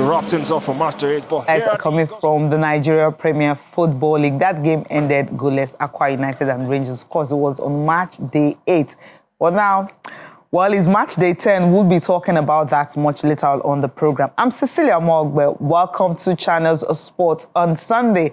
to wrap things up for Match Day 8. But coming from the Nigeria Premier Football League, that game ended goalless. Aqua United and Rangers. Of course, it was on Match Day 8. Well, now, while it's Match Day 10, we'll be talking about that much later on the program. I'm Cecilia Mogbe. Welcome to Channels of Sport on Sunday.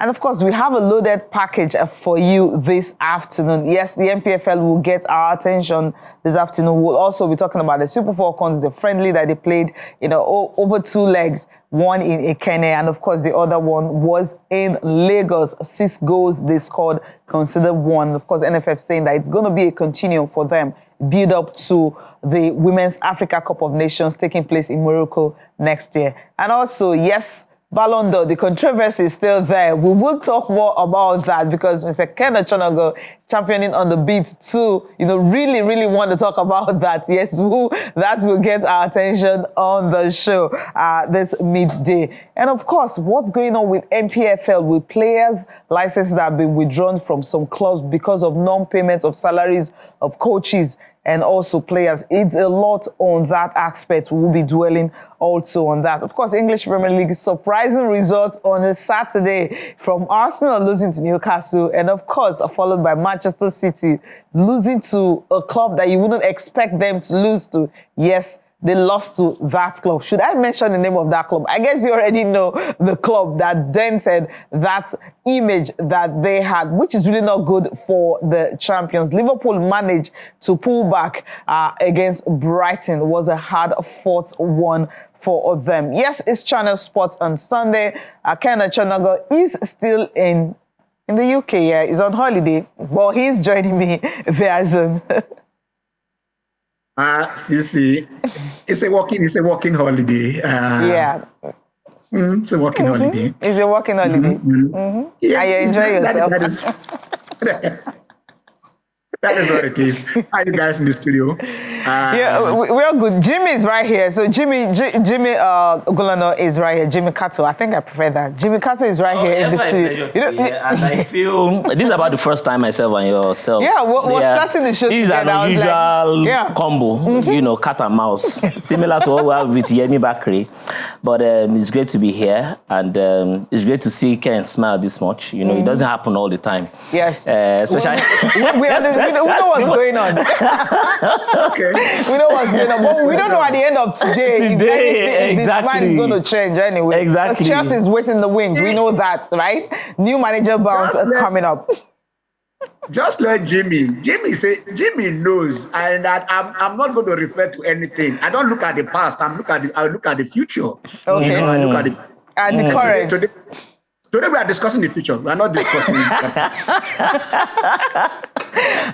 And of course, we have a loaded package for you this afternoon. Yes, the NPFL will get our attention this afternoon. We'll also be talking about the Super Falcons, the friendly that they played, over 2 legs, one in Ekene, and of course, the other one was in Lagos. 6 goals they scored, considered one. Of course, NFF saying that it's going to be a continuum for them, build up to the Women's Africa Cup of Nations taking place in Morocco next year. And also, yes, Ballon d'Or, the controversy is still there. We will talk more about that because Mr. Kenneth Chonogo championing on the beat too, really want to talk about that. Yes, that will get our attention on the show this midday. And of course, what's going on with NPFL, with players' licenses that have been withdrawn from some clubs because of non-payment of salaries of coaches and also players. It's a lot on that aspect. We will be dwelling also on that. Of course, English Premier League surprising result on a Saturday from Arsenal losing to Newcastle, and of course, followed by Manchester City losing to a club that you wouldn't expect them to lose to. Yes, they lost to that club. Should I mention the name of that club? I guess you already know the club that dented that image that they had, which is really not good for the champions. Liverpool managed to pull back against Brighton. It was a hard-fought one for them. Yes, it's Channel Sports on Sunday. Kenneth Chonogo is still in the UK. Yeah, he's on holiday, but he's joining me via Zoom. You see, it's a working holiday. It's a working holiday. It's a working holiday. Yeah, you enjoy yourself. That is what it is. How are you guys in the studio? We're good. Jimmy is right here. So Jimmy Ogulano is right here. Jimmy Kato. I think I prefer that. Jimmy Kato is right here in the studio. And I feel this is about the first time myself and yourself. Yeah, we're starting the show. This is an unusual combo, cat and mouse, similar to what we have with Yemi Bakri. But it's great to be here, and it's great to see Ken smile this much. It doesn't happen all the time. Yes. Especially. We know what's going on. Okay. We know what's going on. But we don't know at the end of today if this man is going to change anyway. Exactly. Chelsea is waiting in the wings. We know that, right? New manager bounce coming up. Just let Jimmy say, Jimmy knows, and that I'm not going to refer to anything. I don't look at the past. I look at the future. Okay. I look at the and the current. Today we are discussing the future. We are not discussing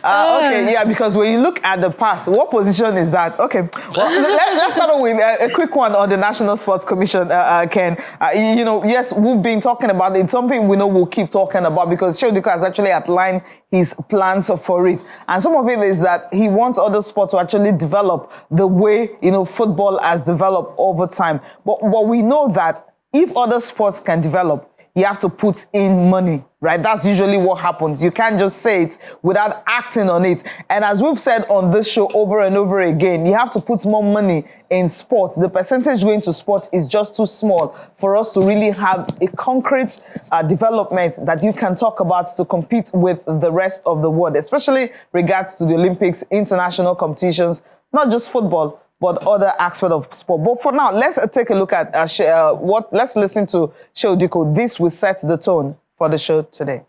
okay, yeah, because when you look at the past, what position is that? Okay, well, let's start with a quick one on the National Sports Commission, Ken. Yes, we've been talking about it. It's something we know we'll keep talking about because Sheldiko has actually outlined his plans for it. And some of it is that he wants other sports to actually develop the way, football has developed over time. But we know that if other sports can develop, you have to put in money, right? That's usually what happens. You can't just say it without acting on it. And as we've said on this show over and over again, you have to put more money in sports. The percentage going to sports is just too small for us to really have a concrete development that you can talk about to compete with the rest of the world, especially regards to the Olympics, international competitions, not just football, but other aspects of sport. But for now, let's take a look at let's listen to Sheldiko. This will set the tone for the show today.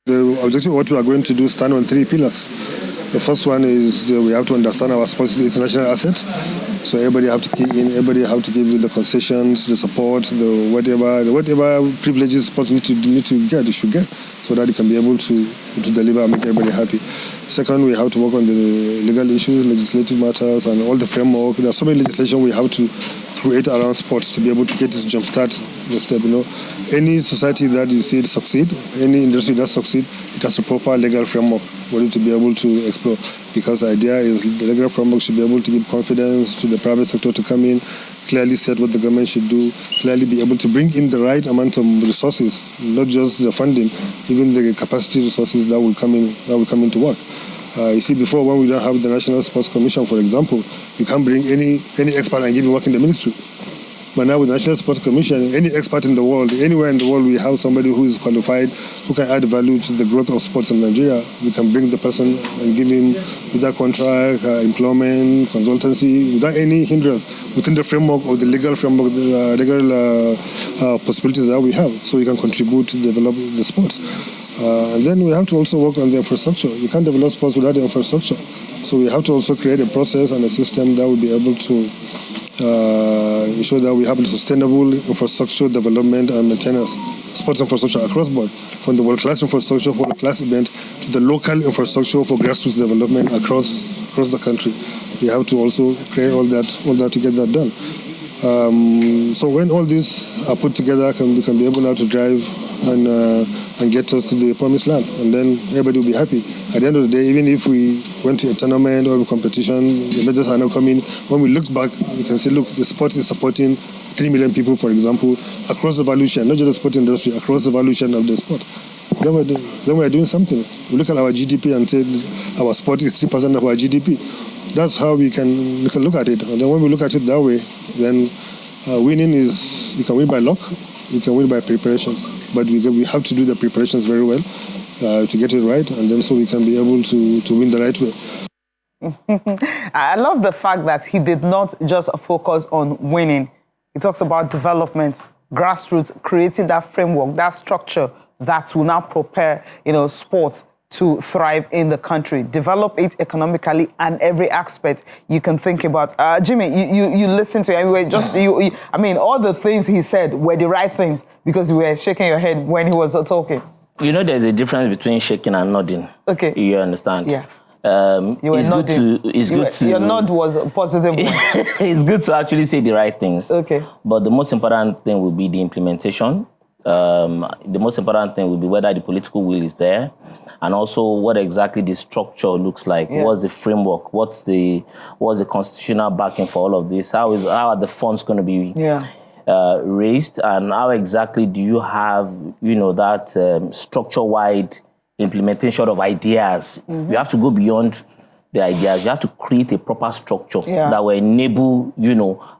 The objective of what we are going to do stand on 3 pillars. The first one is we have to understand our sports international asset. So everybody have to key in, everybody have to give you the concessions, the support, the whatever privileges sports need to get, they should get, so that they can be able to deliver and make everybody happy. Second, we have to work on the legal issues, legislative matters, and all the framework. There's so many legislation we have to create around sports to be able to get this jumpstart the step. Any society that you see it succeed, any industry that succeed, it has a proper legal framework for it to be able to explore. Because the idea is the legal framework should be able to give confidence to the private sector to come in, clearly set what the government should do, clearly be able to bring in the right amount of resources, not just the funding, even the capacity resources that will come into work. You see, before, when we don't have the National Sports Commission, for example, you can't bring any expert and give him work in the ministry. But now with the National Sports Commission, any expert in the world, anywhere in the world, we have somebody who is qualified, who can add value to the growth of sports in Nigeria. We can bring the person and give him without contract, employment, consultancy, without any hindrance, within the framework of the legal framework, the legal possibilities that we have, so we can contribute to develop the sports. And then we have to also work on the infrastructure. You can't develop sports without the infrastructure. So we have to also create a process and a system that will be able to ensure that we have a sustainable infrastructure development and maintenance, sports infrastructure across board, from the world-class infrastructure for the class event to the local infrastructure for grassroots development across the country. We have to also create all that to get that done. So when all these are put together, we can be able now to drive and get us to the promised land, and then everybody will be happy. At the end of the day, even if we went to a tournament or a competition, the medals are not coming. When we look back, we can say, look, the sport is supporting 3 million people, for example, across the value chain, not just the sport industry, across the value chain of the sport. Then we're doing something. We look at our GDP and say our sport is 3% of our GDP. That's how we can look at it. And then when we look at it that way, then winning is, you can win by luck, you can win by preparations. But we have to do the preparations very well to get it right, and then so we can be able to win the right way. I love the fact that he did not just focus on winning. He talks about development, grassroots, creating that framework, that structure that will now prepare, sports to thrive in the country, develop it economically and every aspect you can think about. Jimmy, you listened to him. All the things he said were the right things because you were shaking your head when he was talking. There's a difference between shaking and nodding. Okay. You understand? Yeah. Your nod was a positive one. It's good to actually say the right things. Okay. But the most important thing will be the implementation. The most important thing will be whether the political will is there, and also what exactly the structure looks like. Yeah. What's the framework? What's the constitutional backing for all of this? How are the funds going to be raised, and how exactly do you have that structure-wide implementation of ideas? Mm-hmm. You have to go beyond the ideas. You have to create a proper structure that will enable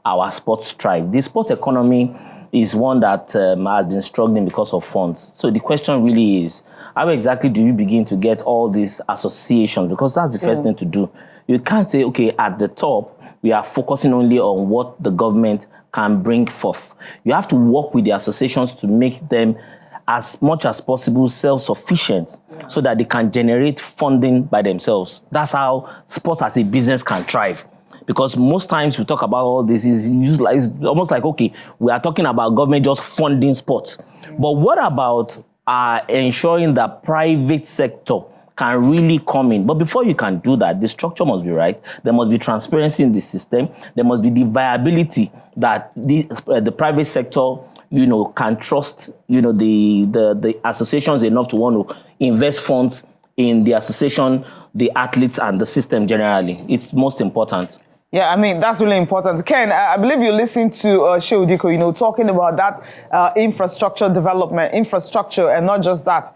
our sports thrive. The sports economy is one that has been struggling because of funds. So the question really is, how exactly do you begin to get all these associations? Because that's the first thing to do. You can't say, okay, at the top, we are focusing only on what the government can bring forth. You have to work with the associations to make them as much as possible self-sufficient so that they can generate funding by themselves. That's how sports as a business can thrive. Because most times we talk about all this, it's almost like, okay, we are talking about government just funding sports. But what about ensuring that private sector can really come in? But before you can do that, the structure must be right. There must be transparency in the system. There must be the viability that the private sector can trust the associations enough to want to invest funds in the association, the athletes, and the system generally. It's most important. Yeah, that's really important. Ken, I believe you listened to Sheudiko, talking about that infrastructure development, and not just that,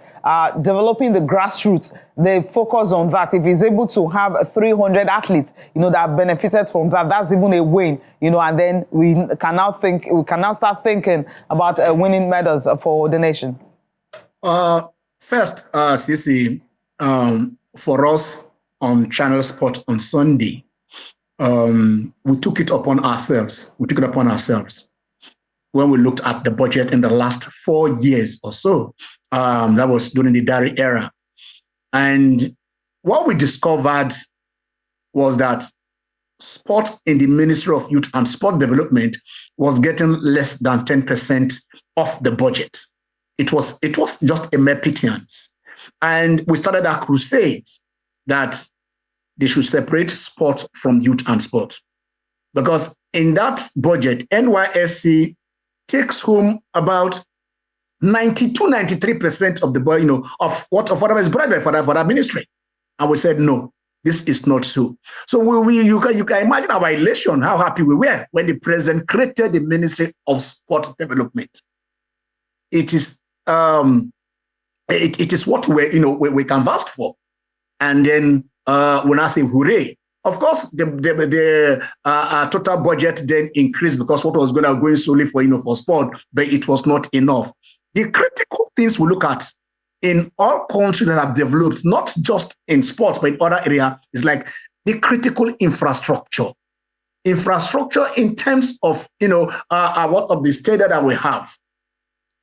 developing the grassroots. They focus on that. If he's able to have 300 athletes, that have benefited from that, that's even a win, and then we can now start thinking about winning medals for the nation. First, Sisi, for us on Channel Sport on Sunday, we took it upon ourselves. When we looked at the budget in the last 4 years or so. That was during the Dari era. And what we discovered was that sports in the Ministry of Youth and Sport Development was getting less than 10% of the budget. It was just a mere pittance. And we started a crusade that they should separate sport from youth and sport. Because in that budget, NYSC takes home about 93% of the of whatever is provided for that ministry. And we said, no, this is not so. So you can imagine our elation, how happy we were when the president created the Ministry of Sport Development. It is what we canvassed for. And then when I say hooray. Of course, the total budget then increased because what was going solely for sport, but it was not enough. The critical things we look at in all countries that have developed, not just in sports, but in other areas, is like the critical infrastructure. Infrastructure in terms of, what of the state that we have.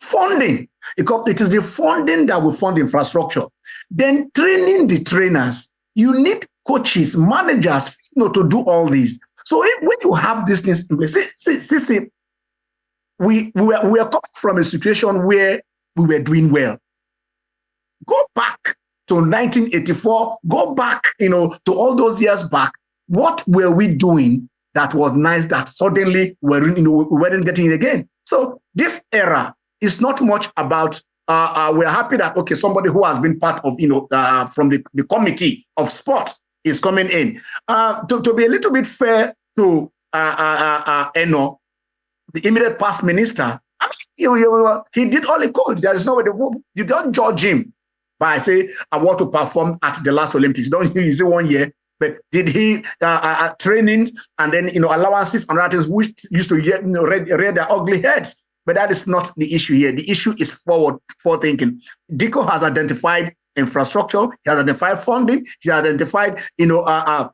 Funding. It is the funding that will fund infrastructure. Then training the trainers. You need coaches, managers, to do all these. So when you have these things in place, see, we are coming from a situation where we were doing well. Go back to 1984, go back, to all those years back. What were we doing that was nice that suddenly we weren't getting it again? So this era is not much about, we're happy that, okay, somebody who has been part of, from the committee of sport is coming in. To be a little bit fair to Eno, the immediate past minister, he did all he could. There is no way you don't judge him by say, I want to perform at the last Olympics. Don't you say 1 year, but did he trainings and then allowances and other things which used to rear their ugly heads? But that is not the issue here. The issue is forward thinking. DICO has identified infrastructure. He has identified funding. He has identified the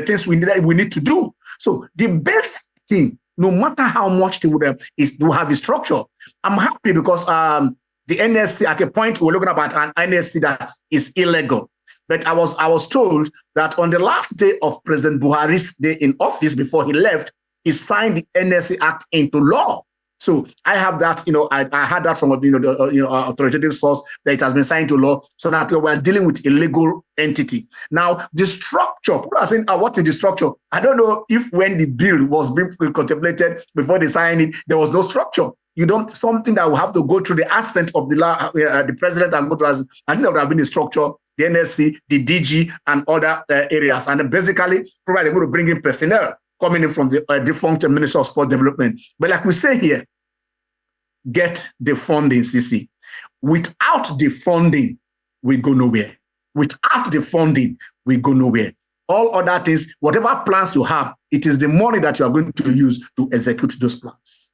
things we need to do. So the best thing, no matter how much they would have, is to have a structure. I'm happy because the NSC, at a point we're looking about an NSC that is illegal. But I was told that on the last day of President Buhari's day in office, before he left, he signed the NSC Act into law. So I have that, I had that from the authoritative source that it has been signed to law. So that we're dealing with a legal entity. Now, the structure, people are saying, what is the structure? I don't know if when the bill was being contemplated before they signed it, there was no structure. Something that will have to go through the assent of the president and go to as, I think that would have been the structure, the NSC, the DG, and other areas. And then basically, probably they're going to bring in personnel coming in from the defunct Minister of Sport Development. But like we say here, get the funding, CC. Without the funding, we go nowhere. Without the funding, we go nowhere. All other things, whatever plans you have, it is the money that you are going to use to execute those plans.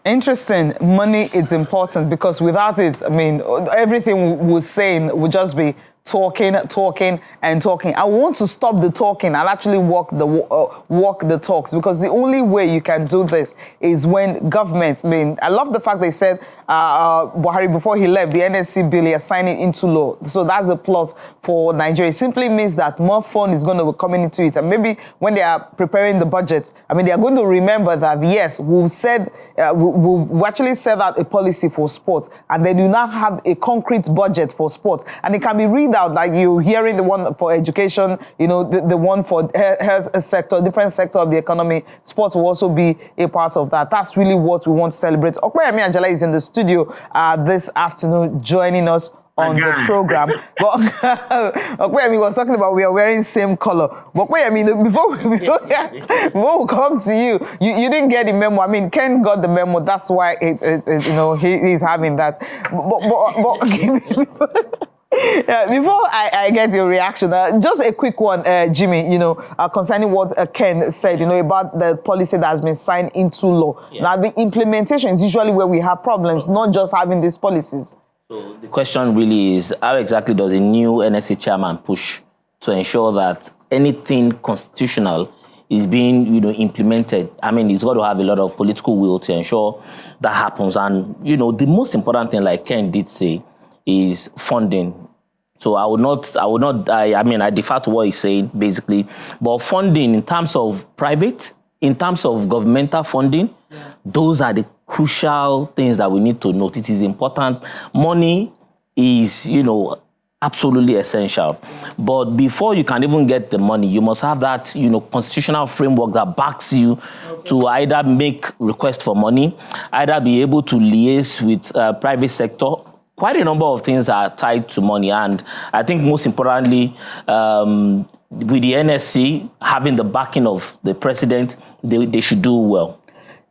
Interesting. Money is important because without it, everything we're saying would just be talking. I want to stop the talking and actually walk the talks, because the only way you can do this is when government, I love the fact they said Buhari, before he left, the NSC bill, he is signing into law. So that's a plus for Nigeria. It simply means that more fund is going to be coming into it. And maybe when they are preparing the budget, they are going to remember that, yes, we've actually set out a policy for sports, and they do not have a concrete budget for sports. And it can be read out, like you're hearing the one for education, the one for health sector, different sector of the economy. Sports will also be a part of that. That's really what we want to celebrate. Okweyemi Angela is in the studio this afternoon joining us on the program. But Okweyemi was talking about we are wearing same color. But Okweyemi, before we come to you, you didn't get the memo. Ken got the memo. That's why he's having that. But before I get your reaction, just a quick one, Jimmy, concerning what Ken said, about the policy that has been signed into law. Yeah. Now, the implementation is usually where we have problems, not just having these policies. So the question really is, how exactly does a new NSC chairman push to ensure that anything constitutional is being, implemented? He's got to have a lot of political will to ensure that happens. And, the most important thing, like Ken did say, is funding. So I defer to what he's saying, basically. But funding in terms of private, in terms of governmental funding, those are the crucial things that we need to note. It is important. Money is, absolutely essential. But before you can even get the money, you must have that, constitutional framework that backs you to either make requests for money, either be able to liaise with private sector. Quite a number of things are tied to money, and I think most importantly, with the NSC having the backing of the president, they should do well.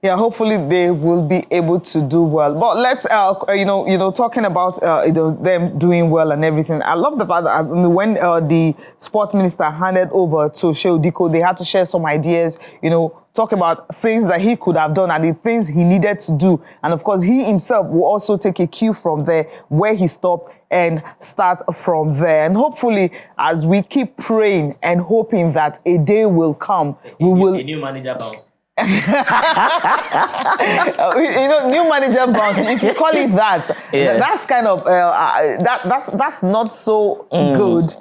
Yeah, hopefully they will be able to do well. But let's, talking about them doing well and everything. I love the fact that when the sport minister handed over to Shehu Diko, they had to share some ideas. Talk about things that he could have done and the things he needed to do. And of course, he himself will also take a cue from there, where he stopped, and start from there. And hopefully, as we keep praying and hoping that a day will come, a new manager bounce. New manager bounce. If you call it that, that's kind of that's not so good.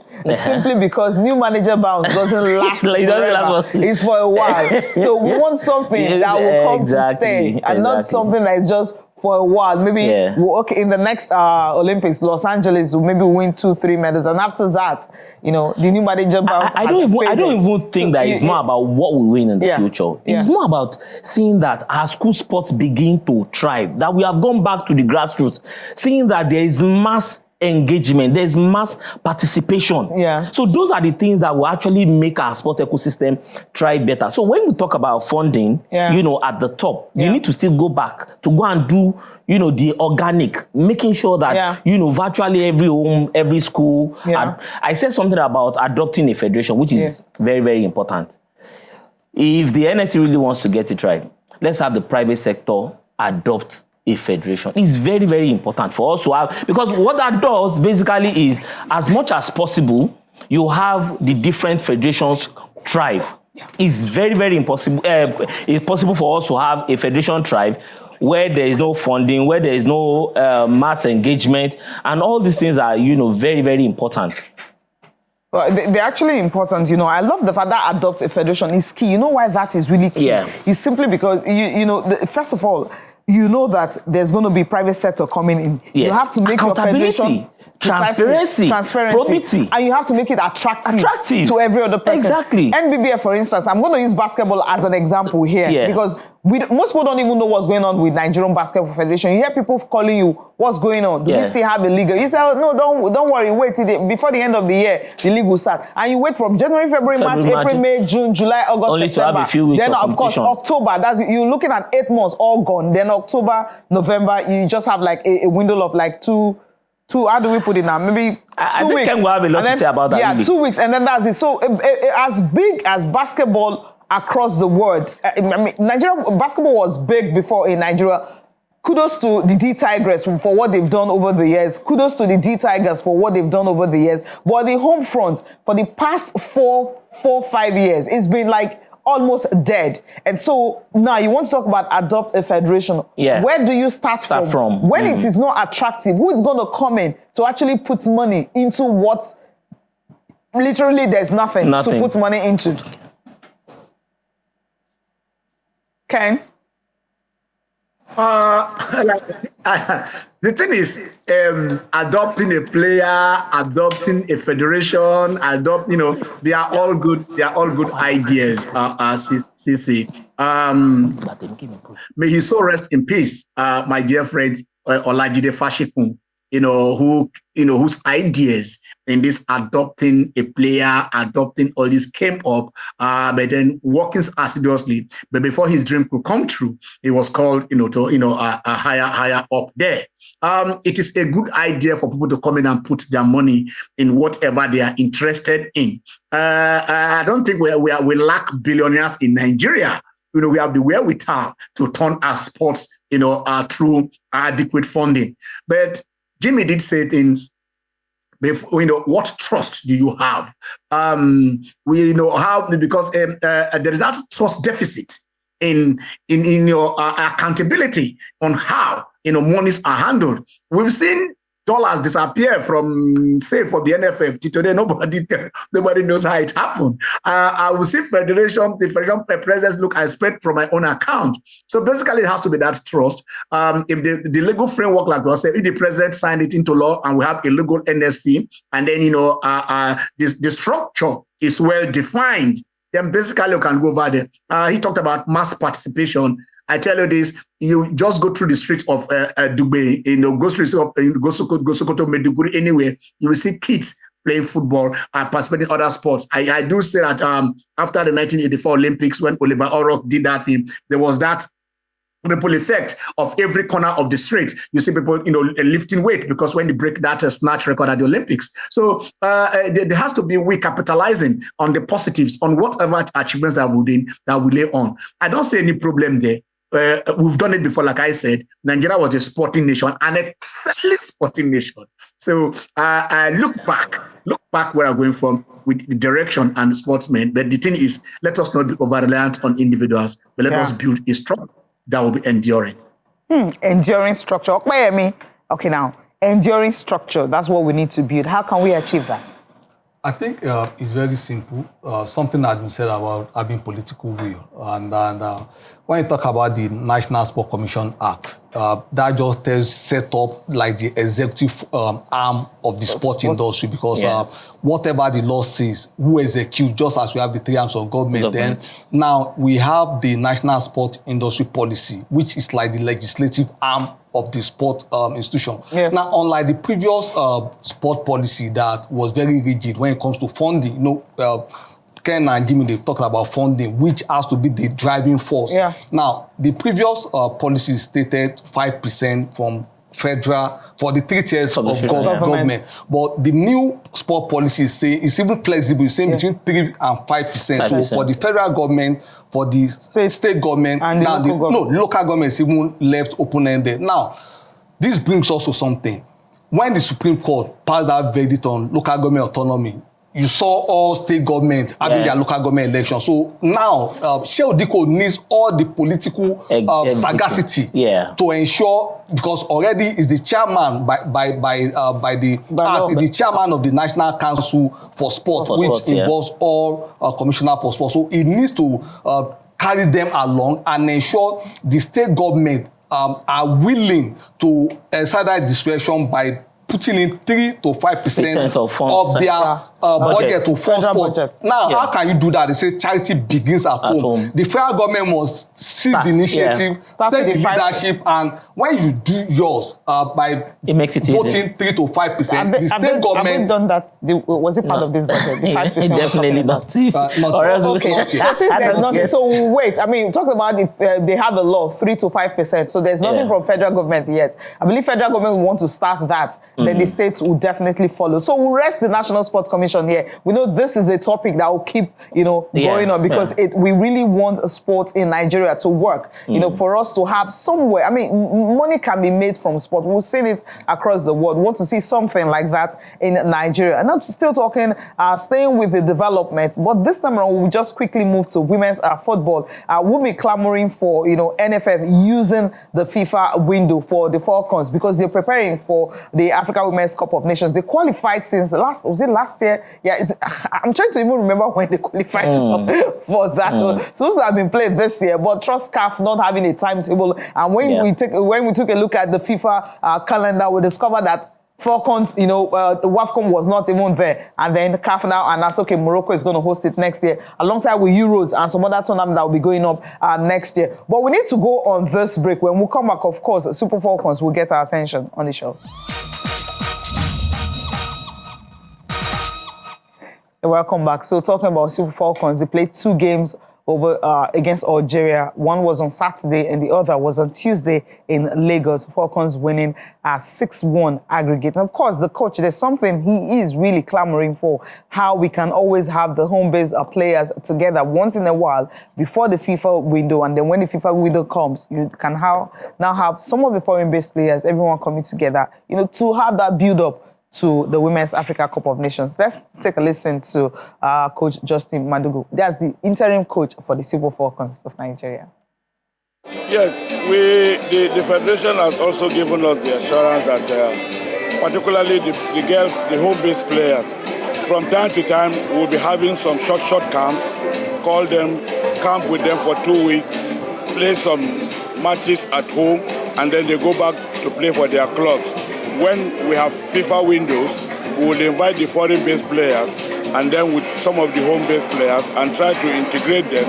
Simply because new manager bounce doesn't last forever. It's for a while. So we want something that will come to stay, and not something that is just for a while. Maybe in the next Olympics, Los Angeles will maybe win 2-3 medals, and after that, the new manager bounce. I don't even think that it's more about what we win in the future. It's more about seeing that our school sports begin to thrive, that we have gone back to the grassroots, seeing that there is mass engagement, there's mass participation. So those are the things that will actually make our sports ecosystem thrive better. So when we talk about funding, at the top, you need to still go back to go and do, the organic, making sure that, virtually every home, every school. I said something about adopting a federation, which is very, very important. If the NSC really wants to get it right, let's have the private sector adopt a federation. It's very, very important for us to have, because what that does basically is, as much as possible, you have the different federations thrive. It's very, very impossible. It's possible for us to have a federation thrive where there is no funding, where there is no mass engagement, and all these things are, very, very important. Well, they're actually important. I love the fact that adopt a federation is key. You know why that is really key? It's simply because first of all, that there's going to be private sector coming in. You have to make your federation transparency, probity, and you have to make it attractive to every other person. Exactly. NBBF, for instance, I'm going to use basketball as an example here because most people don't even know what's going on with Nigerian Basketball Federation. You hear people calling you, what's going on? Do we still have a league? You say, oh, no, don't worry, wait before the end of the year, the league will start. And you wait from January, February, March, April, May, June, July, August, only September. To have a few weeks then of course October. You're looking at 8 months all gone. Then October, November, you just have like a window of like two. How do we put it now? Maybe I 2 think weeks. Ken will have a lot to say about that. Yeah, 2 weeks, and then that's it. So as big as basketball across the world, Nigeria basketball was big before in Nigeria. Kudos to the D Tigers for what they've done over the years. Kudos to the D Tigers for what they've done over the years. But the home front for the past 4-5 years, it's been like almost dead. And so now you want to talk about adopt a federation. Where do you start from? When it is not attractive, who is going to come in to actually put money into what literally there's nothing to put money into? Ken? The thing is, adopting a player, adopting a federation, they are all good. They are all good ideas. CC. May his soul rest in peace, my dear friend Olajide Fashikun. Whose ideas in this adopting a player, adopting all this came up, but then working assiduously. But before his dream could come true, he was called, a higher up there. It is a good idea for people to come in and put their money in whatever they are interested in. I don't think we lack billionaires in Nigeria. We have the wherewithal to turn our sports, through adequate funding. But Jimmy did say things. What trust do you have? We know how, because there is that trust deficit in your accountability on how monies are handled. We've seen dollars disappear from the NFF to today. Nobody knows how it happened. I will see the federation presidents look, I spent from my own account. So basically, it has to be that trust. If the legal framework, like I said, if the president signed it into law and we have a legal NSC, and then the structure is well defined, then basically you can go over there. He talked about mass participation. I tell you this, you just go through the streets of Dubai, go streets of Gosokoto, Meduguri, anywhere, you will see kids playing football, participating in other sports. I do say that after the 1984 Olympics, when Oliver Orok did that thing, there was that ripple effect of every corner of the street. You see people, lifting weight because when they break that snatch record at the Olympics. So there has to be we capitalizing on the positives, on whatever achievements that we lay on. I don't see any problem there. We've done it before, like I said. Nigeria was a sporting nation, an excellent sporting nation. So I look back where I'm going from with the direction and sportsmen. But the thing is, let us not be over-reliant on individuals, but let us build a strong that will be enduring. Enduring structure. Okay, now, enduring structure, that's what we need to build. How can we achieve that? I think it's very simple. Something has been said about having political will. And when you talk about the National Sport Commission Act, that just set up like the executive arm of the sport industry, because whatever the law says, who executes, just as we have the three arms of government, then now we have the National Sport Industry Policy, which is like the legislative arm of the sport institution. Yes. Now, unlike the previous sport policy that was very rigid when it comes to funding, Ken and Jimmy, they've talked about funding, which has to be the driving force. Yeah. Now, the previous policy stated 5% from federal for the 3 tiers of government. But the new sport policy is even flexible. It's saying between 3 and 5%. So for the federal government, for the state government, and now local government is even left open-ended. Now, this brings us to something. When the Supreme Court passed that verdict on local government autonomy, you saw all state government having their local government elections. So now, Shehu Diko needs all the political sagacity to ensure, because already is the chairman by the chairman of the National Council for Sport, which involves all commissioner for sport. So it needs to carry them along and ensure the state government are willing to exercise that discretion by putting in 3 to 5% of their budget to fund sport. Now, how can you do that? They say charity begins at home. The federal government must seize the initiative, take the leadership, and when you do yours by voting 3 to 5%, the state government... Have we done that? Was it part of this budget? The 5%? Definitely not. So wait, I mean, talk about they have a law, 3 to 5%. So there's nothing from federal government yet. I believe federal government will want to start that. Then the states will definitely follow. So we'll rest the National Sports Commission here. We know this is a topic that will keep, going on, because we really want a sport in Nigeria to work. For us to have somewhere. I mean, money can be made from sport. We'll see this across the world. We want to see something like that in Nigeria. And not still talking, staying with the development, but this time around we'll just quickly move to women's football. We'll be clamoring for NFF using the FIFA window for the Falcons, because they're preparing for the Africa Women's Cup of Nations. They qualified since last year? Yeah, I'm trying to even remember when they qualified for that. So those have been played this year, but trust CAF not having a timetable. And when we took a look at the FIFA calendar, we discovered that Falcons, the WAFCON was not even there. And then CAF now announced, okay, Morocco is going to host it next year, alongside with Euros and some other tournament that will be going up next year. But we need to go on this break. When we come back, of course, Super Falcons will get our attention on the show. Welcome back. So talking about Super Falcons, they played 2 games over against Algeria. One was on Saturday and the other was on Tuesday in Lagos. Falcons winning 6-1 aggregate. And of course, the coach, there's something he is really clamoring for, how we can always have the home-based players together once in a while before the FIFA window. And then when the FIFA window comes, you can now have some of the foreign-based players, everyone coming together, to have that build-up to the Women's Africa Cup of Nations. Let's take a listen to Coach Justin Madugu. That's the interim coach for the Super Falcons of Nigeria. Yes, the Federation has also given us the assurance that particularly the girls, the home-based players, from time to time we'll be having some short camps, camp with them for 2 weeks, play some matches at home, and then they go back to play for their clubs. When we have FIFA windows, we will invite the foreign-based players and then with some of the home-based players and try to integrate them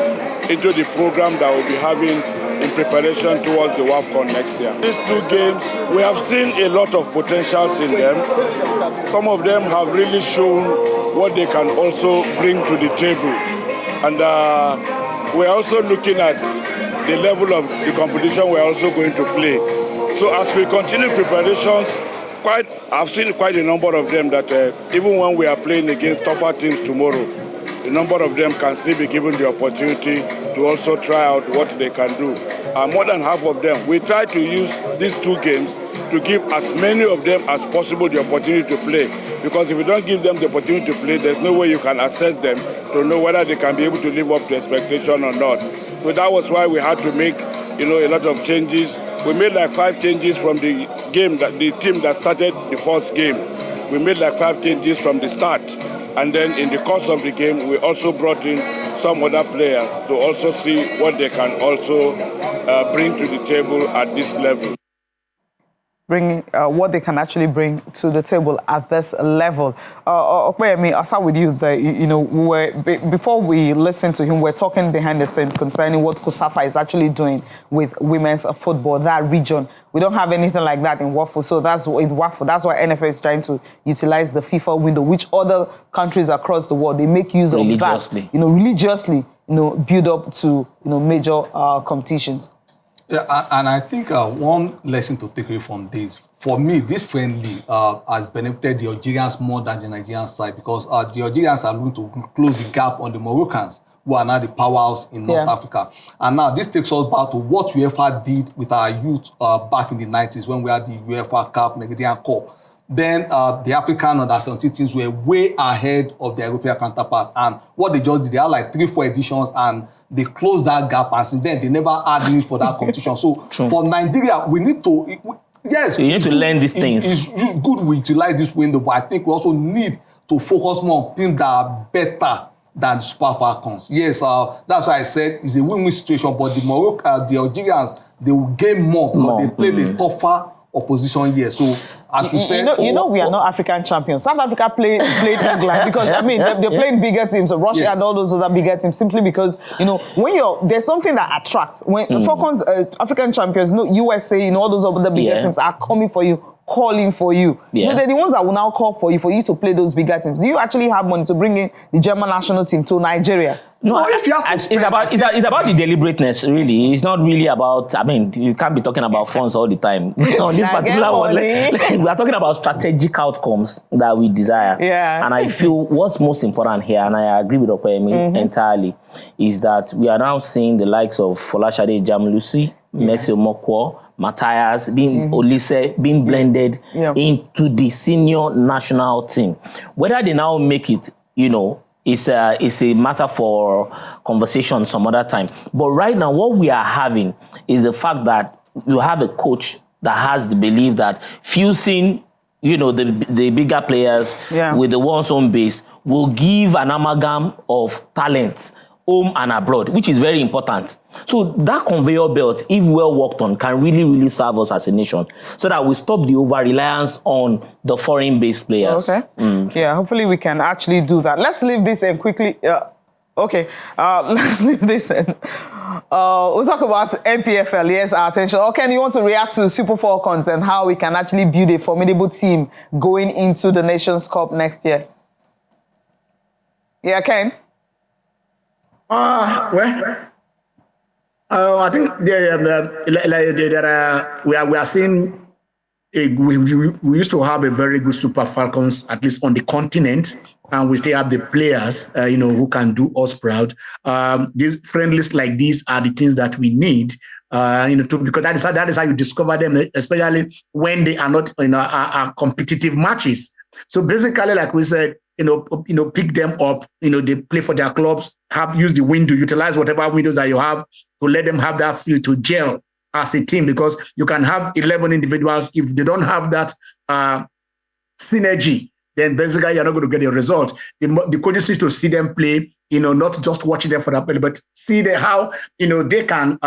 into the program that we'll be having in preparation towards the WAFCON next year. These 2 games, we have seen a lot of potentials in them. Some of them have really shown what they can also bring to the table. And we're also looking at the level of the competition we're also going to play. So as we continue preparations, I've seen quite a number of them that even when we are playing against tougher teams tomorrow, a number of them can still be given the opportunity to also try out what they can do. More than half of them, we try to use these 2 games to give as many of them as possible the opportunity to play. Because if you don't give them the opportunity to play, there's no way you can assess them to know whether they can be able to live up to expectation or not. So that was why we had to make, a lot of changes. We made like 5 changes from the team that started the first game. We made like 5 changes from the start. And then in the course of the game, we also brought in some other players to also see what they can also bring to the table at this level. Bring what they can actually bring to the table at this level. Okpeyemi, I'll start with you. Before we listen to him, we're talking behind the scenes concerning what COSAFA is actually doing with women's football, that region. We don't have anything like that in WAFU, so that's why NFF is trying to utilize the FIFA window, which other countries across the world, they make use of that, religiously, build up to, major competitions. Yeah, and I think one lesson to take away from this, for me, this friendly has benefited the Algerians more than the Nigerian side, because the Algerians are looking to close the gap on the Moroccans, who are now the powerhouse in North Africa. And now this takes us back to what UEFA did with our youth back in the 90s when we had the UEFA Cup, Nigerian Cup. Then the African under-17 teams were way ahead of their European counterpart. And what they just did, they had like 3-4 editions and they closed that gap. And since then, they never had need for that competition. So for Nigeria, we need to, you need to learn these things. It's good we utilize this window, but I think we also need to focus more on teams that are better than the Super Falcons. Yes, that's why I said it's a win-win situation, but the Algerians, they will gain more because they play the tougher opposition here. So as we said, we are not African champions. South Africa played England because they're playing bigger teams, Russia and all those other bigger teams, simply because when there's something that attracts when Falcons African champions, USA, all those other bigger teams are coming for you, calling for you. They're the ones that will now call for you to play those bigger teams. Do you actually have money to bring in the German national team to Nigeria? No, it's about the deliberateness, really. It's not really about, you can't be talking about funds all the time. On this particular one, we are talking about strategic outcomes that we desire. Yeah. And I feel what's most important here, and I agree with Okpeyemi entirely, is that we are now seeing the likes of Folashade Jamlusi, Messi Mokwo, Matthias, Olise, being blended into the senior national team. Whether they now make it, it's a matter for conversation some other time. But right now, what we are having is the fact that you have a coach that has the belief that fusing, the bigger players with the one's home base will give an amalgam of talents home and abroad, which is very important. So that conveyor belt, if well worked on, can really, really serve us as a nation so that we stop the over-reliance on the foreign-based players. Okay. Yeah, hopefully we can actually do that. Let's leave this and quickly... let's leave this and we'll talk about NPFL. Yes, our attention. Ken, you want to react to Super Falcons and how we can actually build a formidable team going into the Nations Cup next year? Yeah, Ken? I think we are seeing. We used to have a very good Super Falcons, at least on the continent, and we still have the players, who can do us proud. These friendlies like these are the things that we need, because that is how you discover them, especially when they are not, are competitive matches. So basically, like we said, pick them up, they play for their clubs, use the window, utilize whatever windows that you have to let them have that feel to gel as a team, because you can have 11 individuals. If they don't have that synergy, then basically you're not going to get a result. The coaches need to see them play, not just watching them for that play, but see how, they can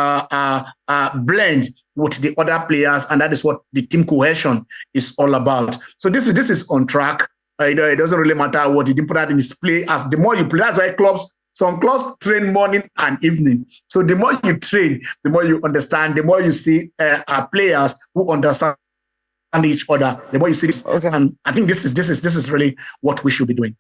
blend with the other players, and that is what the team cohesion is all about. So this is on track. It doesn't really matter what you put out in this play. As the more you play, that's why some clubs train morning and evening. So the more you train, the more you understand, the more you see players who understand each other, the more you see this. Okay. And I think this is really what we should be doing.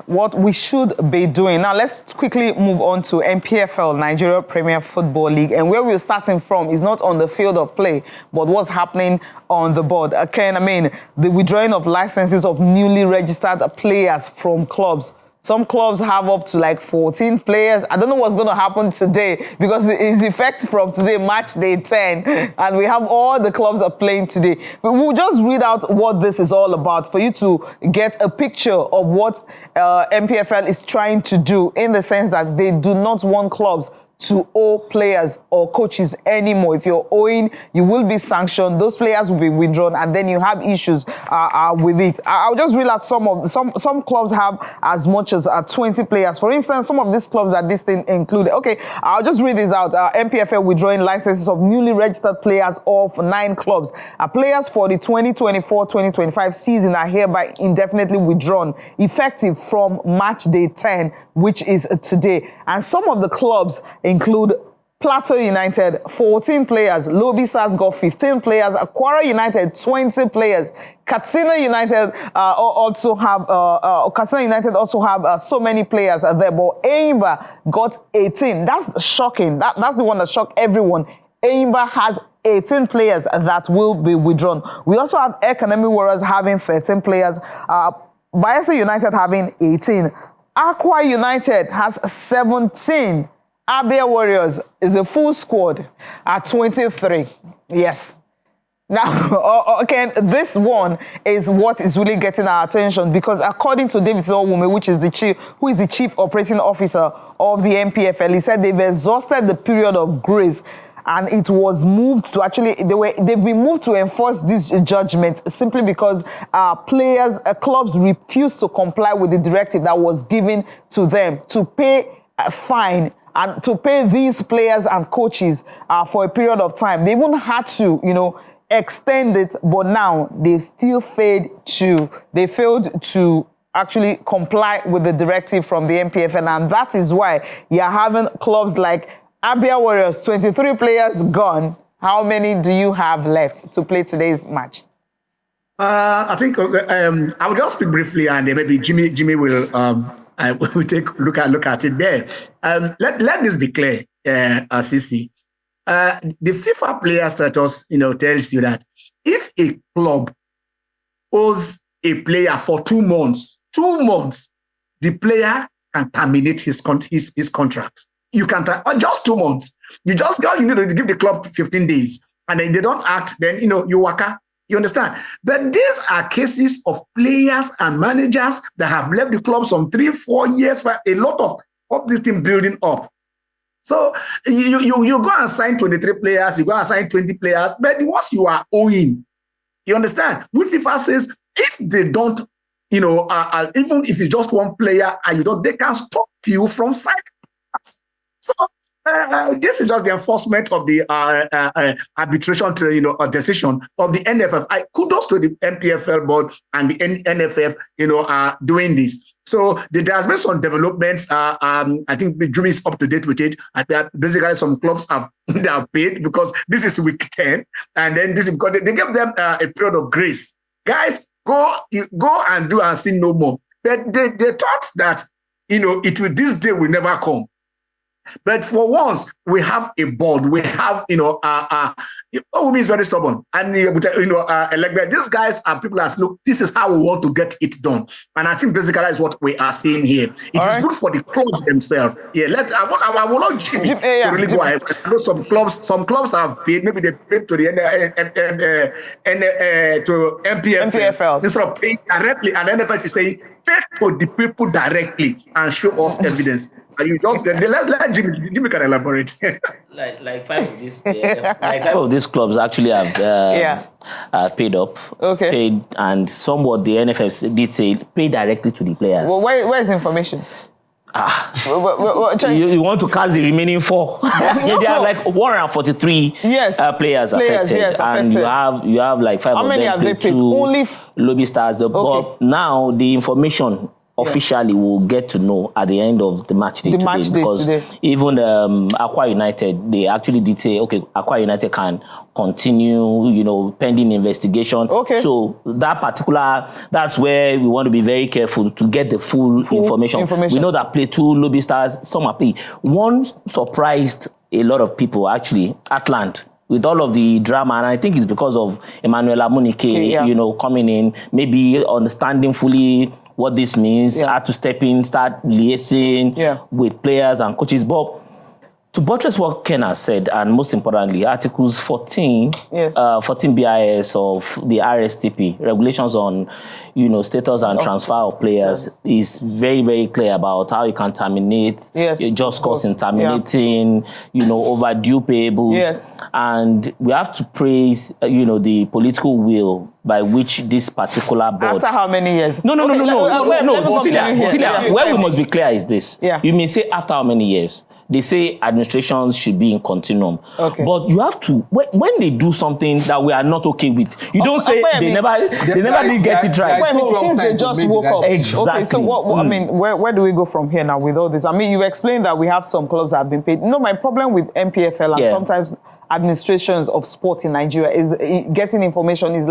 what we should be doing. Now, let's quickly move on to NPFL, Nigeria Premier Football League. And where we're starting from is not on the field of play, but what's happening on the board. Ken, I mean, the withdrawing of licenses of newly registered players from clubs. Some clubs have up to like 14 players. I don't know what's going to happen today because it's effective from today, match day 10. And we have all the clubs are playing today. But we'll just read out what this is all about for you to get a picture of what NPFL is trying to do, in the sense that they do not want clubs to owe players or coaches anymore. If you're owing, you will be sanctioned. Those players will be withdrawn, and then you have issues with it. I'll just read out some clubs have as much as 20 players. For instance, some of these clubs that this thing included. Okay, I'll just read this out. NPFL withdrawing licenses of newly registered players of 9 clubs. Players for the 2024-2025 season are hereby indefinitely withdrawn, effective from match day 10, which is today. And some of the clubs include Plateau United, 14 players. Lobby Stars got 15 players. Aquara United, 20 players. Katsina United also have so many players there. But Eimba got 18. That's shocking. That's the one that shocked everyone. Eimba has 18 players that will be withdrawn. We also have Economic Warriors having 13 players. Bayelsa United having 18. Aqua United has 17. Abia Warriors is a full squad at 23. Yes. Now, okay, this one is what is really getting our attention, because according to David Owume, who is the chief operating officer of the NPFL, he said they've exhausted the period of grace, and it was moved to they've been moved to enforce this judgment simply because clubs refused to comply with the directive that was given to them to pay a fine and to pay these players and coaches for a period of time. They even had to, extend it, but now they still failed to actually comply with the directive from the NPFL, and that is why you're having clubs like Abia Warriors, 23 players gone. How many do you have left to play today's match? I think I will just speak briefly, and maybe Jimmy will we'll take a look at it there. Let this be clear, Sisi. The FIFA player status, tells you that if a club owes a player for 2 months, the player can terminate his contract. You can just 2 months. You need to give the club 15 days, and then they don't act. Then you waka. You understand? But these are cases of players and managers that have left the club some 3-4 years for a lot of this thing building up. So you go and sign 23 players, you go and sign 20 players, but once you are owing, you understand? What FIFA says, if they don't, even if it's just one player and you don't, they can stop you from signing. So this is just the enforcement of the arbitration decision of the NFF. Kudos to the NPFL board and the NFF, are doing this. So there has been some developments. I think the jury is up to date with it. Basically, some clubs they have paid because this is week 10, and then this is because they gave them a period of grace. Guys, go and do and sin no more. But they thought that this day will never come. But for once, we have a board. We have, Owume is very stubborn. And, these guys are people that look, this is how we want to get it done. And I think basically that's what we are seeing here. It is good for the clubs themselves. Yeah, I will not Jimmy to really go ahead. I know some clubs have paid, maybe they paid to the to NPFL. Instead of paying directly, and NFF is saying, pay to the people directly and show us evidence. And you just let Jimmy can elaborate. like five of these clubs actually have paid up. Okay. Paid, and somewhat the NFF did say pay directly to the players. Well, where is the information? You want to cast the remaining 4? There are like 143 players affected, and you have like 5 How of many them have they paid? Only Lobby Stars. But now the information officially we'll get to know at the end of the match day today, because even Aqua United, they actually did say, okay, Aqua United can continue, pending investigation. Okay. So that's where we want to be very careful to get the full information. We know that Plateau, Lobby Stars, some are play. One surprised a lot of people, actually, Atlant, with all of the drama, and I think it's because of Emmanuel Amunike, coming in, maybe understanding fully what this means, had to step in, start liaising with players and coaches. But to buttress what Ken has said, and most importantly, Articles 14 BIS of the RSTP, regulations on status and transfer of players, is very, very clear about how you can terminate, just cause in terminating, overdue payables. And we have to praise, the political will by which this particular board... After how many years? No. Cecilia, where we must be clear is this. You may say after how many years? They say administrations should be in continuum. Okay. But you have to, when they do something that we are not okay with, you don't say they never did get it right. Since they just woke up. Exactly. Okay, so what, I mean, where do we go from here now with all this? I mean, you explained that we have some clubs that have been paid. My problem with NPFL and sometimes administrations of sport in Nigeria is getting information is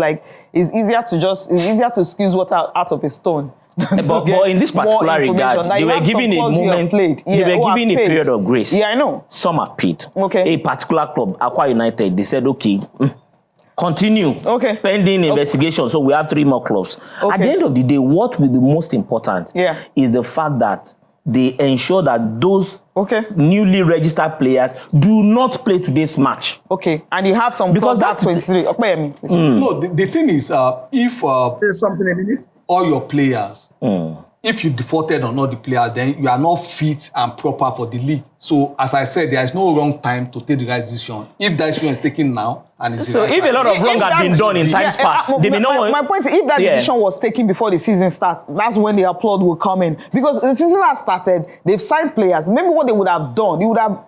easier to squeeze water out of a stone. But in this particular regard, they were given a moment, they were given a period of grace. Yeah, I know. Some are paid. Okay. A particular club, Aqua United, they said, okay, continue. Okay. Pending investigation. So we have 3 more clubs. Okay. At the end of the day, what will be most important is the fact that they ensure that those newly registered players do not play today's match. Okay, and you have some because that's 23. No, the thing is, if there's something in it, all your players, if you defaulted on all the players, then you are not fit and proper for the league. So, as I said, there is no wrong time to take the right decision. If that decision is taken now, and it's so if a lot of wrong has been done in times past, they may not. My point is, if that decision was taken before the season starts, that's when the applaud will come in. Because the season has started, they've signed players. Maybe what they would have done, you would have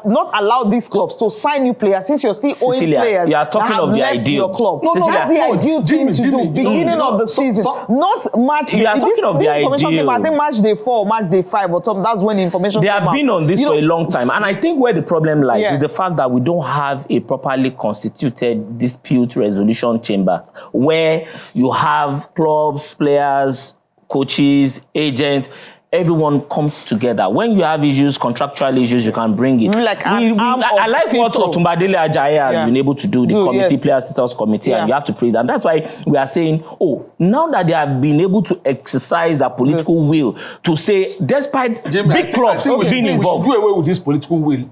not allowed these clubs to sign new players since you're still owing players. You are talking of the ideal. Your club. No, that's the ideal thing to do. Beginning of the season, not match. You are talking of the ideal. I think match day 4, match day 5, or something. That's when the information. They have been on this for a long time, and I think where the problem lies is the fact that we don't have a properly constituted dispute resolution chambers where you have clubs, players, coaches, agents, everyone come together. When you have issues, contractual issues, you can bring it. I like what Otumbadele Ajayi has been able to do, the committee, player status committee, and you have to praise them. That's why we are saying, now that they have been able to exercise that political will to say, despite big clubs being involved. We should do away with this political will.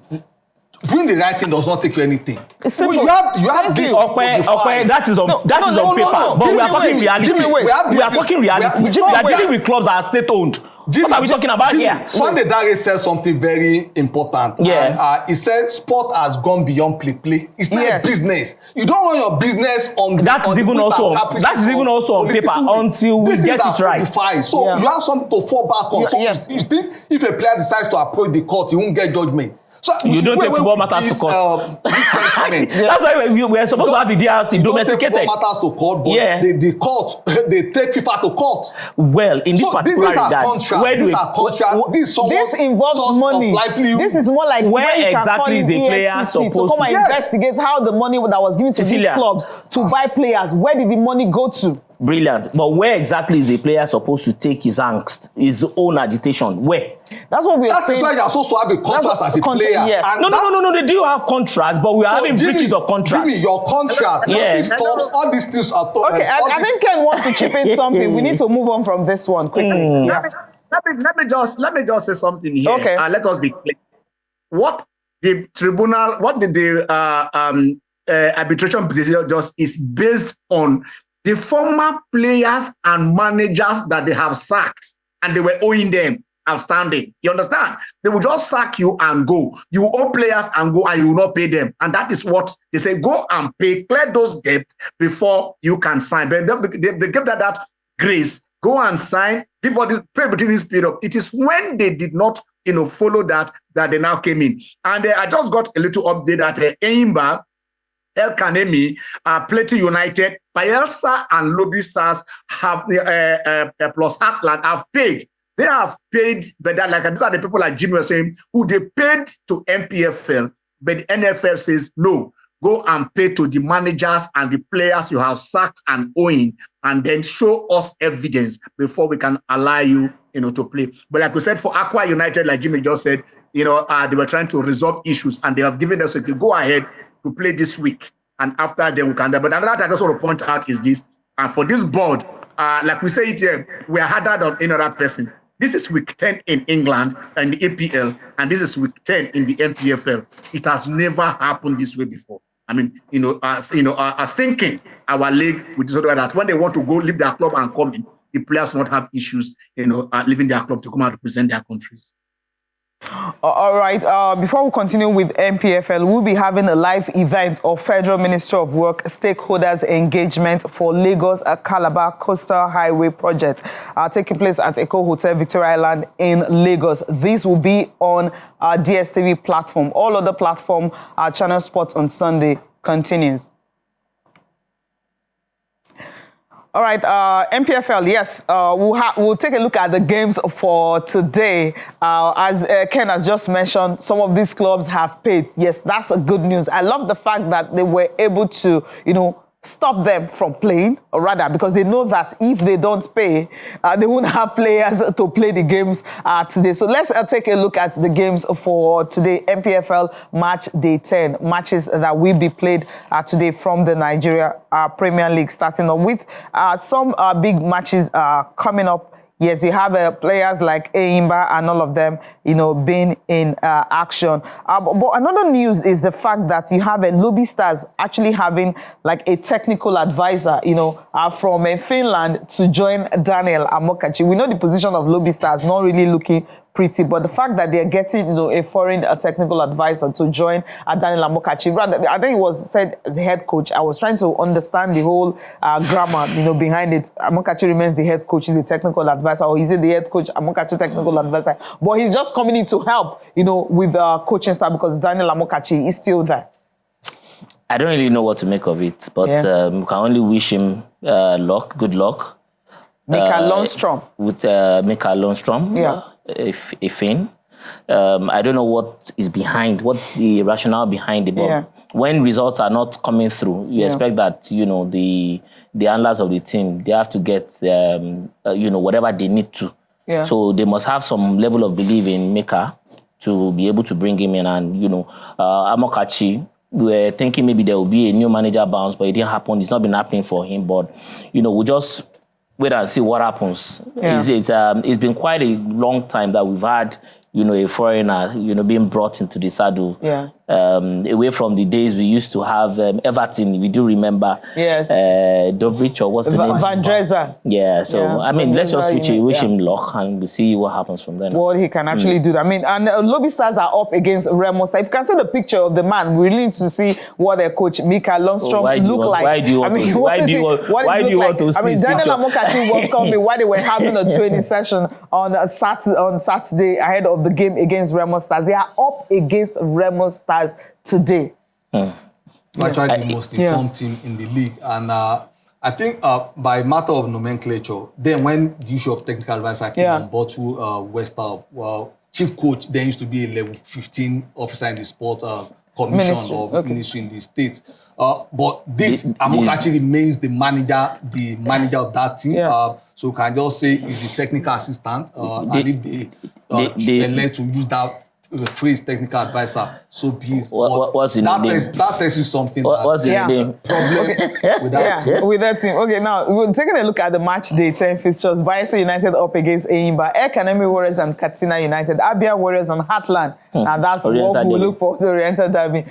Doing the right thing does not take you anything. You have this. Okay, that is on paper. But we are talking reality. We are talking reality. We are dealing with clubs that are state-owned. What are we talking about here? Sunday Dare said something very important. Yeah. He said sport has gone beyond play. It's not a business. You don't run your business on that is even also on paper until we get it right. So you have something to fall back on. So you think if a player decides to approach the court, he won't get judgment. So you don't take football matters to court. That's why we are supposed to have the DRC domesticated. Take football matters to court, but the court, they take FIFA to court. Well, in this particular regard, this involves money. This is more like where exactly is the player supposed to come and investigate how the money that was given to these clubs to buy players, where did the money go to? Brilliant. But where exactly is a player supposed to take his angst, his own agitation? Where? That's what we are saying. That is why you are supposed to have a contract as a player. Yes. No. They do have contracts, but we are having breaches of contracts. Jimmy, your contract, all these things are told. Okay, I think Ken wants to chip in something. We need to move on from this one quickly. Let me just say something here. Okay. Let us be clear. What did the arbitration procedure just is based on the former players and managers that they have sacked and they were owing them outstanding. You understand? They will just sack you and go. You owe players and go, and you will not pay them. And that is what they say, go and pay, clear those debts before you can sign. But they give that grace. Go and sign, pay between this period. It is when they did not follow that they now came in. And I just got a little update that Eimba El Kanemi, Plateau United, Bayelsa and Lobby Stars have plus Heartland have paid. They have paid, but that, like these are the people like Jimmy was saying, who they paid to NPFL, but the NFL says no. Go and pay to the managers and the players you have sacked and owing, and then show us evidence before we can allow you, to play. But like we said, for Aqua United, like Jimmy just said, they were trying to resolve issues, and they have given us, okay, go ahead to play this week, and after then we can. But another thing I just want to point out is this, and for this board, like we say it here, we are harder than any other person. This is week 10 in England and the EPL, and this is week 10 in the NPFL. It has never happened this way before. I mean, thinking our league with this other that when they want to go leave their club and come in, the players not have issues, leaving their club to come out to represent their countries. All right. Before we continue with NPFL, we'll be having a live event of Federal Ministry of Work stakeholders engagement for Lagos Calabar Coastal Highway project taking place at Eco Hotel Victoria Island in Lagos. This will be on our DSTV platform. All other platform, our channel Sports on Sunday continues. All right, NPFL, yes, we'll take a look at the games for today. As Ken has just mentioned, some of these clubs have paid. Yes, that's a good news. I love the fact that they were able to, stop them from playing, or rather, because they know that if they don't pay, they won't have players to play the games today. So let's take a look at the games for today. NPFL match day 10, matches that will be played today from the Nigeria Premier League, starting off with some big matches coming up. Yes, you have players like Eimba and all of them, being in action. But another news is the fact that you have Lobby Stars actually having like a technical advisor, from Finland to join Daniel Amokachi. We know the position of Lobby Stars, not really looking pretty, but the fact that they're getting, a foreign technical advisor to join Daniel Amokachi, rather, I think it was said the head coach. I was trying to understand the whole grammar, behind it. Amokachi remains the head coach, he's a technical advisor, or is it the head coach, Amokachi technical advisor? But he's just coming in to help, with coaching staff because Daniel Amokachi is still there. I don't really know what to make of it, but we can only wish him good luck. Mikael Lundstrom. With Mikael Lundstrom. Yeah. I don't know what is behind, what's the rationale behind it, but when results are not coming through, you expect that, the handlers of the team, they have to get, whatever they need to. Yeah. So they must have some level of belief in Mika to be able to bring him in. And, Amokachi, we were thinking maybe there will be a new manager bounce, but it didn't happen. It's not been happening for him, but, we'll just wait and see what happens. Yeah. It's been quite a long time that we've had, a foreigner, being brought into the saddle. Yeah. Away from the days we used to have Everton, we do remember. Yes. Dovrich, or what's the name? Van Drezen. Yeah. So I mean, let's just wish him luck, and we'll see what happens from then. What he can actually do. I mean, and Lobby Stars are up against Remo. If you can see the picture of the man, we really need to see what their coach Mikael Lundstrom look like. Why do you want to see? I mean, Daniel Amokachi welcomed me while they were having a training session on Saturday ahead of the game against Remo Stars. They are up against Remo Stars today. Actually, the most informed team in the league, and I think by matter of nomenclature, then when the issue of technical advisor came on board to Wester, chief coach then used to be a level 15 officer in the sport commission or ministry in the state. But this Amokachi remains the manager of that team. So can I just say he's the technical assistant, and if they elect to use that phrase technical advisor, so be it. What's in the name? That tells you something. What's in the name? Problem with that team. With that team. Okay, now we're taking a look at the match day 10 fixtures. Bayelsa United up against Eimba, El Kanemi Warriors and Katsina United, Abia Warriors and Heartland. And that's what we look for, the Oriental Derby.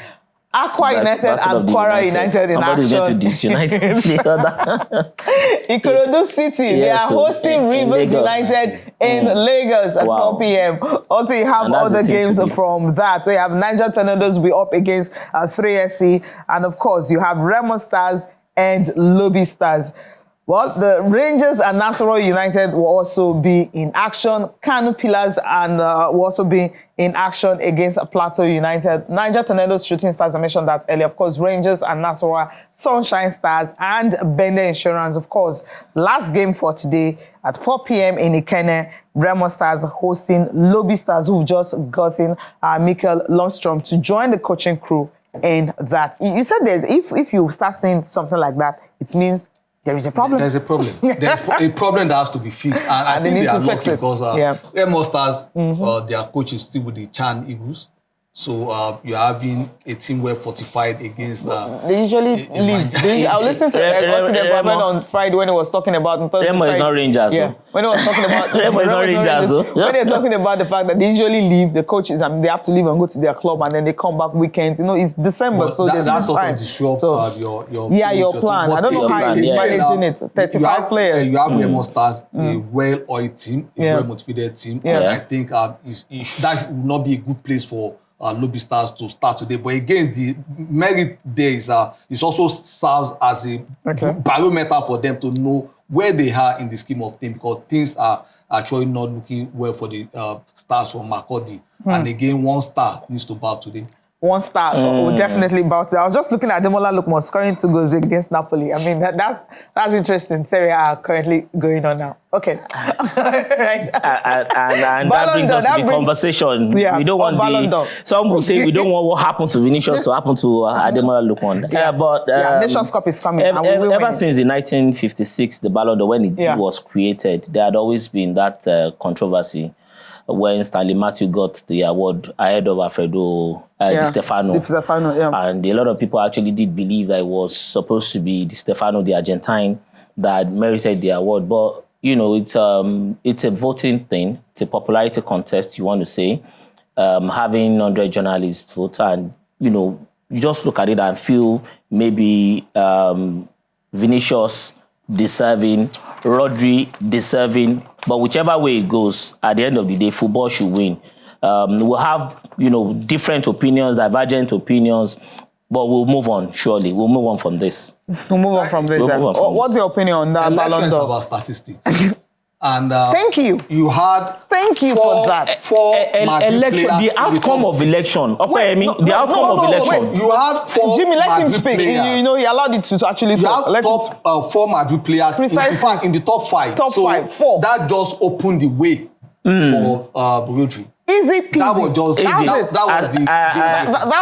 Aqua United and Kwara United in action. Somebody's going to disunite the other. Ikorodu City, they are hosting Rivers United in Lagos at 4 p.m. Also, you have other games from that. So you have Niger Tornadoes will be up against 3SC. And of course, you have Remo Stars and Lobby Stars. Well, the Rangers and Nasarawa United will also be in action. Kano Pillars and will also be in action against Plateau United. Niger Tornadoes, Shooting Stars, I mentioned that earlier. Of course, Rangers and Nasarawa, Sunshine Stars, and Bende Insurance. Of course, last game for today at 4 p.m. in Ikene. Remo Stars hosting Lobby Stars, who've just gotten Michael Lundstrom to join the coaching crew in that. You said if you start seeing something like that, it means there is a problem. There's a problem. There's a problem that has to be fixed. And I think they are lucky because Remo Stars, their coach is still with the Chan Eagles. So you're having a team well fortified against... they usually leave. I was listening to Remo on Friday when he was talking about... Remo is not Rangers. Yeah. When he was talking about... Remo is not Rangers. When they were talking about the fact that they usually leave, the coaches, they have to leave and go to their club and then they come back weekends. You know, it's December, so there's no time. That's sort of your plan. I don't know how you're managing it. 35 players. You have Remo Stars, a well-oiled team, a well-motivated team. And I think that would not be a good place for Lobby Stars to start today. But again, the merit there is it also serves as a barometer for them to know where they are in the scheme of things, because things are actually not looking well for the Stars from Makurdi. And again, one star needs to bow today. One star will definitely bounce. I was just looking at Demola Lookman scoring 2 goals against Napoli. I mean, that's interesting. Serie A currently going on now. Okay. Right. And that brings us to the conversation. Yeah, we don't want some will say we don't want what happened to Vinicius to happen to Ademola Lookman. But Nations Cup is coming. Ever since the 1956, the Ballon d'Or, when it was created, there had always been that controversy when Stanley Matthew got the award ahead of Alfredo Di Stefano. And a lot of people actually did believe that it was supposed to be Di Stefano, the Argentine, that merited the award. But, you know, it's a voting thing. It's a popularity contest, you want to say. Having 100 journalists vote and, you know, you just look at it and feel maybe Vinicius deserving, Rodri deserving, but whichever way it goes, at the end of the day, football should win. We'll have, you know, different opinions, divergent opinions, but we'll move on, surely. We'll move on from this. We'll move on from this. What's your opinion on that Ballon d'Or? About statistics. And thank you. You had for that. Election, the outcome of election. The outcome of election. You had 4 Jimmy, let him Madrid speak. players. You know, he allowed it to actually talk. You had top 4 Madrid players. Precisely. In fact, in the top 5. Top 5, 4. That just opened the way for Rodri. Easy peasy. That was just that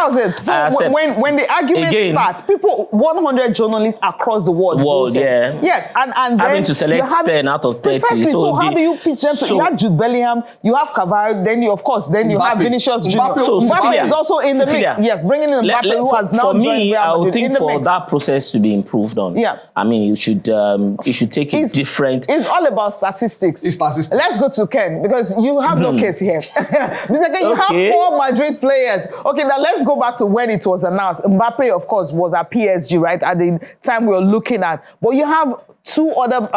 was it. So when the argument starts, people, 100 journalists across the world yes, and having then to select 10 out of 30. Precisely. So how do you pitch them? You have Jude Bellingham, you have Cavani, then you have Vinicius Junior. Mbappe is also in the mix. Yes, bringing in Mbappe, who has now joined Real Madrid. I would think for that process to be improved on. Yeah. I mean, you should take it different. It's all about statistics. It's statistics. Let's go to Ken, because you have no case here. You have 4 Madrid players. Okay, now let's go back to when it was announced. Mbappe, of course, was at PSG, right? At the time we were looking at. But you have 2 other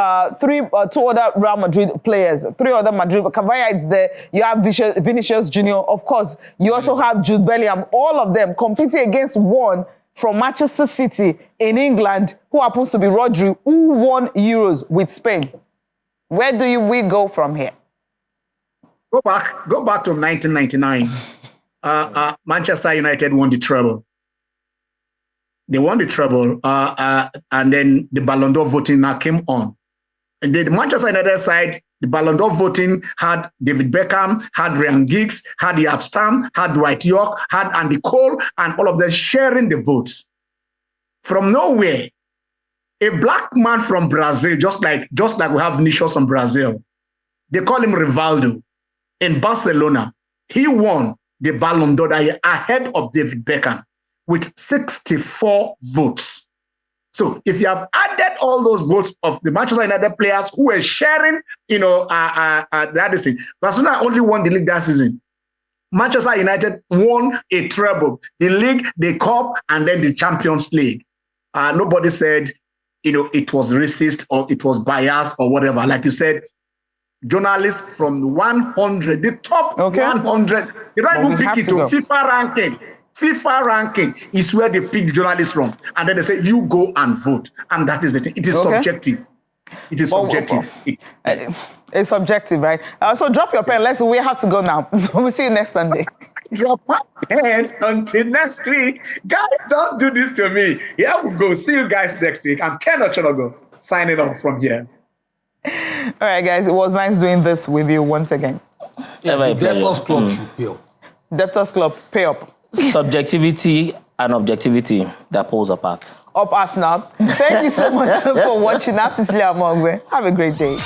Real Madrid players, 3 other Madrid. Cavani is there. You have Vinicius Junior. Of course, you also have Jude Bellingham. All of them competing against one from Manchester City in England, who happens to be Rodri, who won Euros with Spain. Where do we go from here? Go back to 1999. Manchester United won the treble. They won the treble, and then the Ballon d'Or voting now came on. And the Manchester United side, the Ballon d'Or voting had David Beckham, had Ryan Giggs, had Jaap Stam, had Dwight York, had Andy Cole, and all of them sharing the votes. From nowhere, a black man from Brazil, just like we have Vinicius from Brazil, they call him Rivaldo. In Barcelona, he won the Ballon d'Or ahead of David Beckham with 64 votes. So if you have added all those votes of the Manchester United players who were sharing, that season, Barcelona only won the league that season. Manchester United won a treble, the league, the cup, and then the Champions League. Nobody said, it was racist or it was biased or whatever. Like you said, journalists from 100, the top 100, they don't even pick it to FIFA ranking. FIFA ranking is where they pick the journalists from. And then they say, you go and vote. And that is the thing. It is subjective. It is subjective. It's subjective, right? So drop your pen. We have to go now. We'll see you next Sunday. Drop my pen until next week. Guys, don't do this to me. Here we go. See you guys next week. I'm Ken Ochonogo, signing off from here. All right, guys. It was nice doing this with you once again. Yeah, the Debtors Club should pay up. Debtors Club, pay up. Subjectivity and objectivity that pulls apart. Up us now. Thank you so much for watching. I'm Cecilia Amongwe. Have a great day.